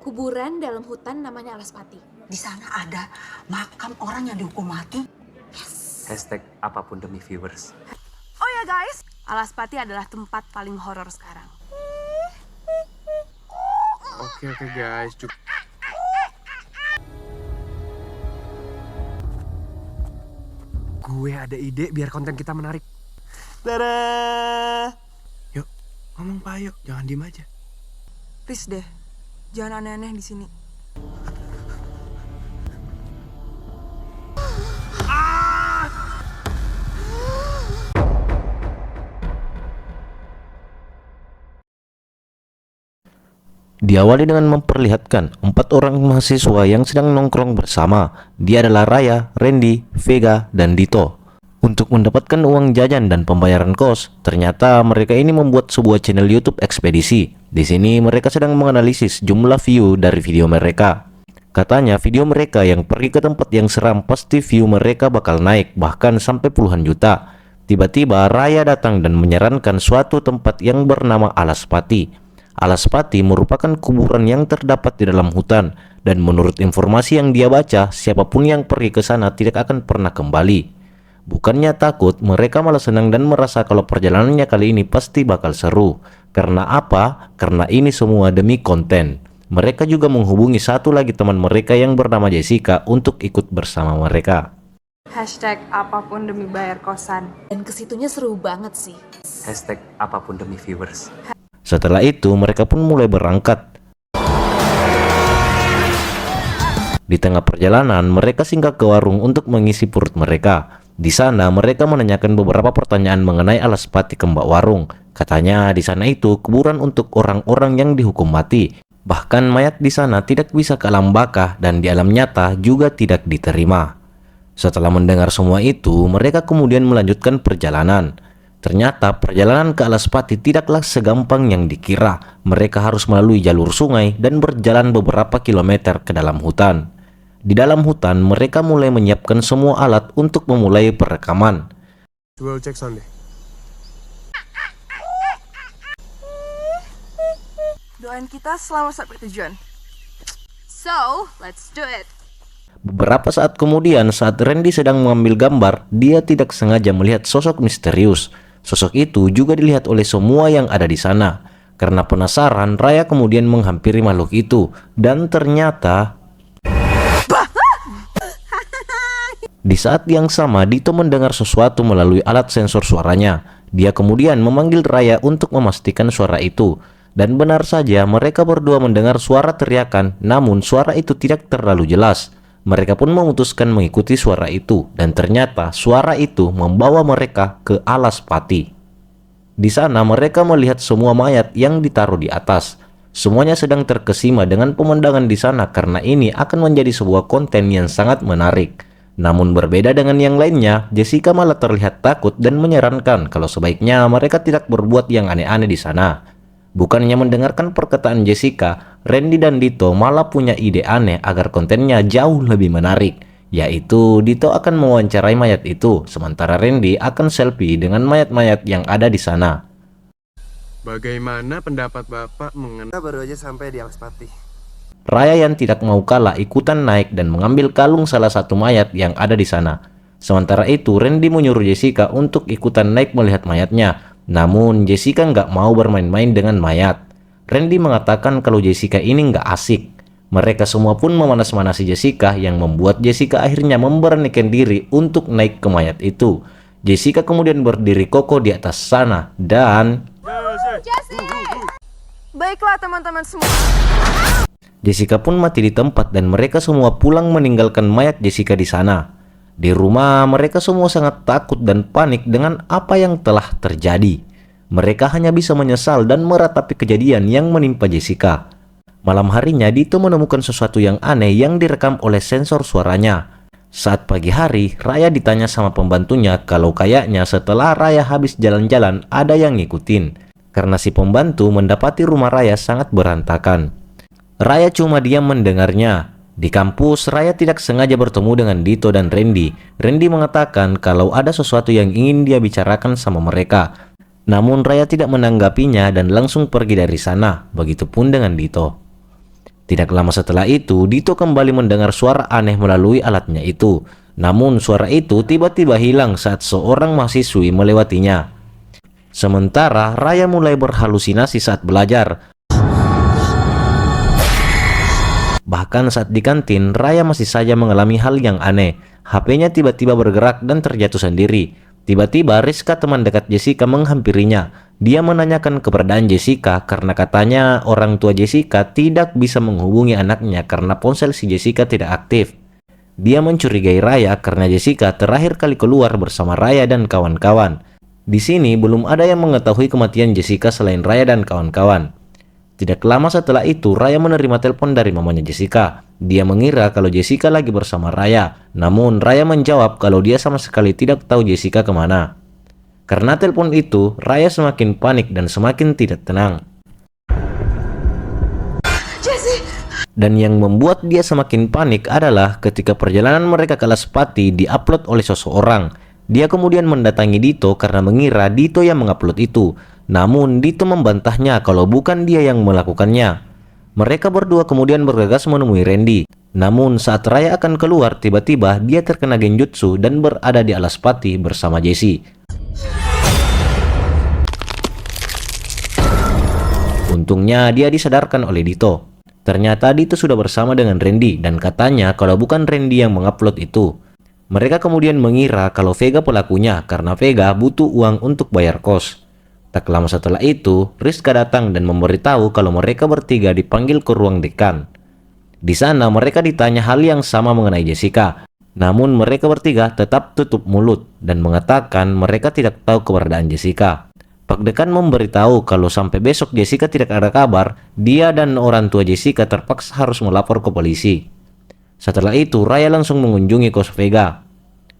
kuburan dalam hutan namanya Alaspati. Di sana ada makam orang yang dihukum mati. Hashtag apapun demi viewers. Oh ya guys, Alaspati adalah tempat paling horor sekarang. Oke guys, cukup. Gue ada ide biar konten kita menarik. Tada! Yuk, ngomong Pak, yuk, jangan diem aja. Please deh, jangan aneh-aneh di sini. Diawali dengan memperlihatkan 4 orang mahasiswa yang sedang nongkrong bersama. Dia adalah Raya, Randy, Vega, dan Dito. Untuk mendapatkan uang jajan dan pembayaran kos, ternyata mereka ini membuat sebuah channel YouTube ekspedisi. Di sini mereka sedang menganalisis jumlah view dari video mereka. Katanya video mereka yang pergi ke tempat yang seram pasti view mereka bakal naik bahkan sampai puluhan juta. Tiba-tiba Raya datang dan menyarankan suatu tempat yang bernama Alaspati. Alaspati merupakan kuburan yang terdapat di dalam hutan, dan menurut informasi yang dia baca, siapapun yang pergi ke sana tidak akan pernah kembali. Bukannya takut, mereka malah senang dan merasa kalau perjalanannya kali ini pasti bakal seru. Karena apa? Karena ini semua demi konten. Mereka juga menghubungi satu lagi teman mereka yang bernama Jessica untuk ikut bersama mereka. Hashtag apapun demi bayar kosan. Dan kesitunya seru banget sih. Hashtag apapun demi viewers. Setelah itu mereka pun mulai berangkat. Di tengah perjalanan mereka singgah ke warung untuk mengisi perut mereka. Di sana mereka menanyakan beberapa pertanyaan mengenai Alaspati ke Mbak Warung. Katanya di sana itu kuburan untuk orang-orang yang dihukum mati. Bahkan mayat di sana tidak bisa ke alam baka dan di alam nyata juga tidak diterima. Setelah mendengar semua itu, mereka kemudian melanjutkan perjalanan. Ternyata perjalanan ke Alaspati tidaklah segampang yang dikira. Mereka harus melalui jalur sungai dan berjalan beberapa kilometer ke dalam hutan. Di dalam hutan mereka mulai menyiapkan semua alat untuk memulai perekaman. Coba cek sound deh. Doain kita selamat sampai tujuan. So, let's do it. Beberapa saat kemudian, saat Randy sedang mengambil gambar, dia tidak sengaja melihat sosok misterius. Sosok itu juga dilihat oleh semua yang ada di sana. Karena penasaran, Raya kemudian menghampiri makhluk itu. Dan ternyata di saat yang sama, Dito mendengar sesuatu melalui alat sensor suaranya. Dia kemudian memanggil Raya untuk memastikan suara itu. Dan benar saja, mereka berdua mendengar suara teriakan, namun suara itu tidak terlalu jelas. Mereka pun memutuskan mengikuti suara itu, dan ternyata suara itu membawa mereka ke Alaspati. Di sana mereka melihat semua mayat yang ditaruh di atas. Semuanya sedang terkesima dengan pemandangan di sana karena ini akan menjadi sebuah konten yang sangat menarik. Namun berbeda dengan yang lainnya, Jessica malah terlihat takut dan menyarankan kalau sebaiknya mereka tidak berbuat yang aneh-aneh di sana. Bukannya mendengarkan perkataan Jessica, Randy dan Dito malah punya ide aneh agar kontennya jauh lebih menarik. Yaitu Dito akan mewawancarai mayat itu, sementara Randy akan selfie dengan mayat-mayat yang ada di sana. Bagaimana pendapat Bapak mengenai... Kita baru aja sampai di Alaspati. Raya yang tidak mau kalah ikutan naik dan mengambil kalung salah satu mayat yang ada di sana. Sementara itu Randy menyuruh Jessica untuk ikutan naik melihat mayatnya. Namun Jessica nggak mau bermain-main dengan mayat. Randy mengatakan kalau Jessica ini nggak asik. Mereka semua pun memanas-manasi Jessica yang membuat Jessica akhirnya memberanikan diri untuk naik ke mayat itu. Jessica kemudian berdiri kokoh di atas sana dan... Baiklah teman-teman semua. Jessica pun mati di tempat dan mereka semua pulang meninggalkan mayat Jessica di sana. Di rumah mereka semua sangat takut dan panik dengan apa yang telah terjadi. Mereka hanya bisa menyesal dan meratapi kejadian yang menimpa Jessica. Malam harinya Dito menemukan sesuatu yang aneh yang direkam oleh sensor suaranya. Saat pagi hari, Raya ditanya sama pembantunya kalau kayaknya setelah Raya habis jalan-jalan ada yang ngikutin. Karena si pembantu mendapati rumah Raya sangat berantakan. Raya cuma diam mendengarnya. Di kampus, Raya tidak sengaja bertemu dengan Dito dan Randy. Randy mengatakan kalau ada sesuatu yang ingin dia bicarakan sama mereka. Namun Raya tidak menanggapinya dan langsung pergi dari sana. Begitupun dengan Dito. Tidak lama setelah itu, Dito kembali mendengar suara aneh melalui alatnya itu. Namun suara itu tiba-tiba hilang saat seorang mahasiswi melewatinya. Sementara Raya mulai berhalusinasi saat belajar. Bahkan saat di kantin, Raya masih saja mengalami hal yang aneh. HP-nya tiba-tiba bergerak dan terjatuh sendiri. Tiba-tiba Rizka, teman dekat Jessica, menghampirinya. Dia menanyakan keberadaan Jessica karena katanya orang tua Jessica tidak bisa menghubungi anaknya karena ponsel si Jessica tidak aktif. Dia mencurigai Raya karena Jessica terakhir kali keluar bersama Raya dan kawan-kawan. Di sini belum ada yang mengetahui kematian Jessica selain Raya dan kawan-kawan. Tidak lama setelah itu, Raya menerima telepon dari mamanya Jessica. Dia mengira kalau Jessica lagi bersama Raya. Namun Raya menjawab kalau dia sama sekali tidak tahu Jessica kemana. Karena telepon itu, Raya semakin panik dan semakin tidak tenang. Dan yang membuat dia semakin panik adalah ketika perjalanan mereka ke Alaspati diupload oleh seseorang. Dia kemudian mendatangi Dito karena mengira Dito yang mengupload itu. Namun Dito membantahnya kalau bukan dia yang melakukannya. Mereka berdua kemudian bergegas menemui Randy. Namun saat Raya akan keluar, tiba-tiba dia terkena genjutsu dan berada di Alaspati bersama Jessie. Untungnya dia disadarkan oleh Dito. Ternyata Dito sudah bersama dengan Randy dan katanya kalau bukan Randy yang mengupload itu. Mereka kemudian mengira kalau Vega pelakunya karena Vega butuh uang untuk bayar kos. Tak lama setelah itu, Rizka datang dan memberitahu kalau mereka bertiga dipanggil ke ruang dekan. Di sana mereka ditanya hal yang sama mengenai Jessica. Namun mereka bertiga tetap tutup mulut dan mengatakan mereka tidak tahu keberadaan Jessica. Pak Dekan memberitahu kalau sampai besok Jessica tidak ada kabar, dia dan orang tua Jessica terpaksa harus melapor ke polisi. Setelah itu, Raya langsung mengunjungi kos Vega.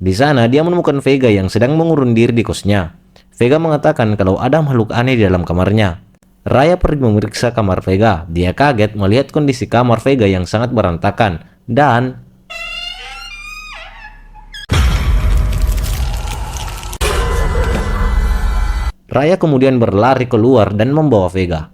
Di sana dia menemukan Vega yang sedang mengurung diri di kosnya. Vega mengatakan kalau ada makhluk aneh di dalam kamarnya. Raya pergi memeriksa kamar Vega. Dia kaget melihat kondisi kamar Vega yang sangat berantakan dan Raya kemudian berlari keluar dan membawa Vega.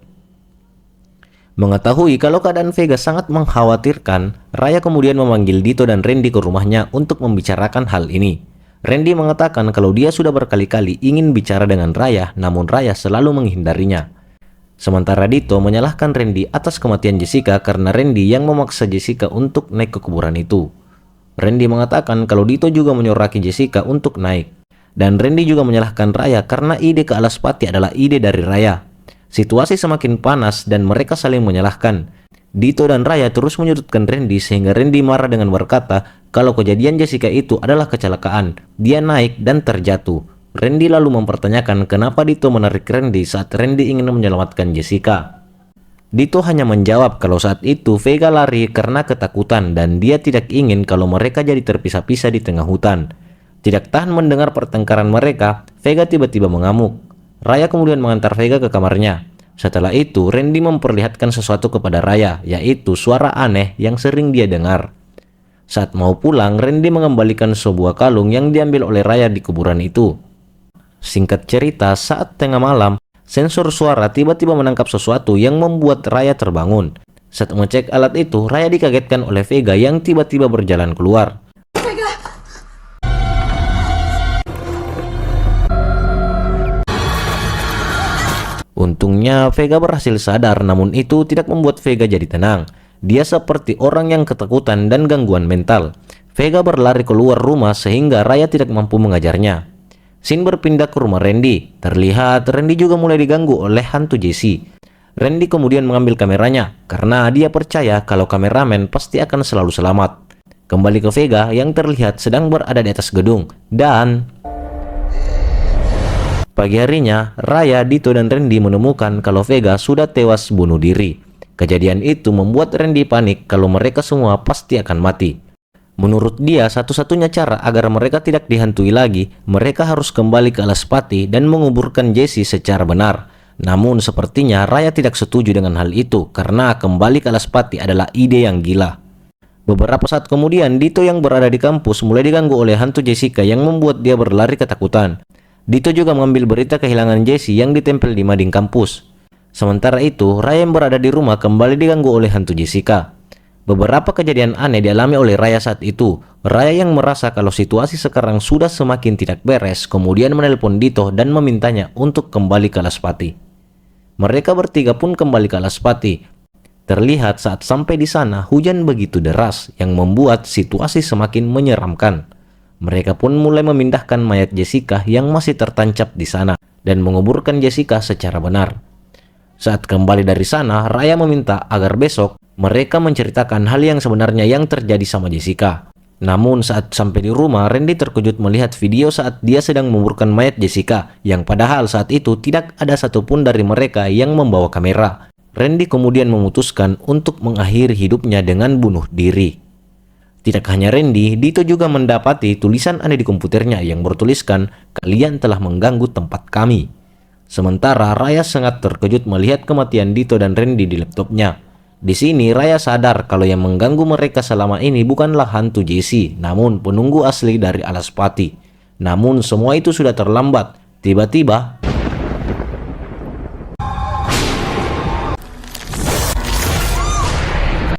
Mengetahui kalau keadaan Vega sangat mengkhawatirkan, Raya kemudian memanggil Dito dan Randy ke rumahnya untuk membicarakan hal ini. Randy mengatakan kalau dia sudah berkali-kali ingin bicara dengan Raya, namun Raya selalu menghindarinya. Sementara Dito menyalahkan Randy atas kematian Jessica karena Randy yang memaksa Jessica untuk naik ke kuburan itu. Randy mengatakan kalau Dito juga menyoraki Jessica untuk naik. Dan Randy juga menyalahkan Raya karena ide ke Alaspati adalah ide dari Raya. Situasi semakin panas dan mereka saling menyalahkan. Dito dan Raya terus menyudutkan Randy sehingga Randy marah dengan berkata kalau kejadian Jessica itu adalah kecelakaan. Dia naik dan terjatuh. Randy lalu mempertanyakan kenapa Dito menarik Randy saat Randy ingin menyelamatkan Jessica. Dito hanya menjawab kalau saat itu Vega lari karena ketakutan dan dia tidak ingin kalau mereka jadi terpisah-pisah di tengah hutan. Tidak tahan mendengar pertengkaran mereka, Vega tiba-tiba mengamuk. Raya kemudian mengantar Vega ke kamarnya. Setelah itu, Randy memperlihatkan sesuatu kepada Raya, yaitu suara aneh yang sering dia dengar. Saat mau pulang, Randy mengembalikan sebuah kalung yang diambil oleh Raya di kuburan itu. Singkat cerita, saat tengah malam, sensor suara tiba-tiba menangkap sesuatu yang membuat Raya terbangun. Saat mengecek alat itu, Raya dikagetkan oleh Vega yang tiba-tiba berjalan keluar. Untungnya Vega berhasil sadar, namun itu tidak membuat Vega jadi tenang. Dia seperti orang yang ketakutan dan gangguan mental. Vega berlari keluar rumah sehingga Raya tidak mampu mengajarnya. Scene berpindah ke rumah Randy. Terlihat Randy juga mulai diganggu oleh hantu Jessie. Randy kemudian mengambil kameranya karena dia percaya kalau kameramen pasti akan selalu selamat. Kembali ke Vega yang terlihat sedang berada di atas gedung dan pagi harinya, Raya, Dito, dan Randy menemukan kalau Vega sudah tewas bunuh diri. Kejadian itu membuat Randy panik kalau mereka semua pasti akan mati. Menurut dia, satu-satunya cara agar mereka tidak dihantui lagi, mereka harus kembali ke Alaspati dan menguburkan Jessie secara benar. Namun sepertinya Raya tidak setuju dengan hal itu karena kembali ke Alaspati adalah ide yang gila. Beberapa saat kemudian, Dito yang berada di kampus mulai diganggu oleh hantu Jessica yang membuat dia berlari ketakutan. Dito juga mengambil berita kehilangan Jessie yang ditempel di mading kampus. Sementara itu, Raya yang berada di rumah kembali diganggu oleh hantu Jessica. Beberapa kejadian aneh dialami oleh Raya saat itu. Raya yang merasa kalau situasi sekarang sudah semakin tidak beres, kemudian menelpon Dito dan memintanya untuk kembali ke Alaspati. Mereka bertiga pun kembali ke Alaspati. Terlihat saat sampai di sana, hujan begitu deras yang membuat situasi semakin menyeramkan. Mereka pun mulai memindahkan mayat Jessica yang masih tertancap di sana dan menguburkan Jessica secara benar. Saat kembali dari sana, Raya meminta agar besok mereka menceritakan hal yang sebenarnya yang terjadi sama Jessica. Namun saat sampai di rumah, Randy terkejut melihat video saat dia sedang menguburkan mayat Jessica, yang padahal saat itu tidak ada satupun dari mereka yang membawa kamera. Randy kemudian memutuskan untuk mengakhiri hidupnya dengan bunuh diri. Tidak hanya Randy, Dito juga mendapati tulisan aneh di komputernya yang bertuliskan, "Kalian telah mengganggu tempat kami." Sementara Raya sangat terkejut melihat kematian Dito dan Randy di laptopnya. Di sini Raya sadar kalau yang mengganggu mereka selama ini bukanlah hantu Jessie, namun penunggu asli dari Alaspati. Namun semua itu sudah terlambat. Tiba-tiba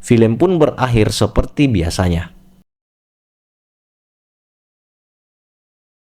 film pun berakhir seperti biasanya.